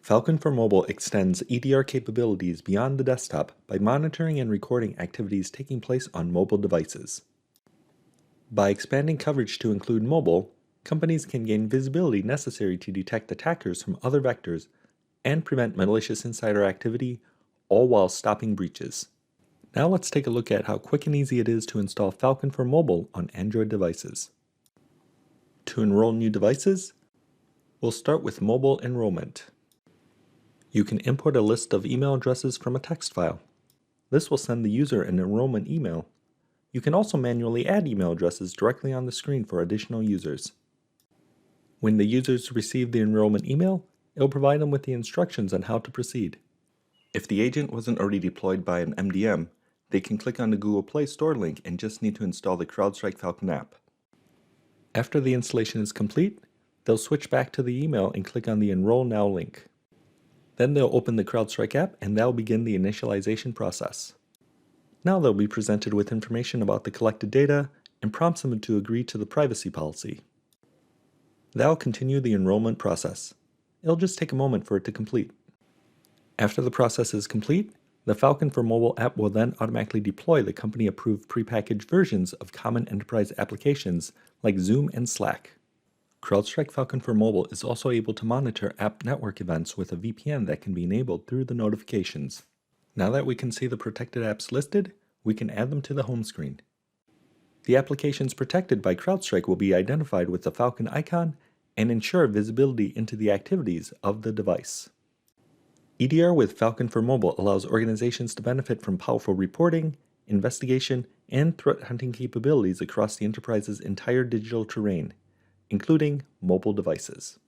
Falcon for Mobile extends EDR capabilities beyond the desktop by monitoring and recording activities taking place on mobile devices. By expanding coverage to include mobile, companies can gain visibility necessary to detect attackers from other vectors and prevent malicious insider activity, all while stopping breaches. Now let's take a look at how quick and easy it is to install Falcon for Mobile on Android devices. To enroll new devices, we'll start with mobile enrollment. You can import a list of email addresses from a text file. This will send the user an enrollment email. You can also manually add email addresses directly on the screen for additional users. When the users receive the enrollment email, it will provide them with the instructions on how to proceed. If the agent wasn't already deployed by an MDM, they can click on the Google Play Store link and just need to install the CrowdStrike Falcon app. After the installation is complete, they'll switch back to the email and click on the Enroll Now link. Then they'll open the CrowdStrike app and that'll begin the initialization process. Now they'll be presented with information about the collected data and prompts them to agree to the privacy policy. That'll continue the enrollment process. It'll just take a moment for it to complete. After the process is complete, the Falcon for Mobile app will then automatically deploy the company-approved prepackaged versions of common enterprise applications like Zoom and Slack. CrowdStrike Falcon for Mobile is also able to monitor app network events with a VPN that can be enabled through the notifications. Now that we can see the protected apps listed, we can add them to the home screen. The applications protected by CrowdStrike will be identified with the Falcon icon and ensure visibility into the activities of the device. EDR with Falcon for Mobile allows organizations to benefit from powerful reporting, investigation, and threat hunting capabilities across the enterprise's entire digital terrain, including mobile devices.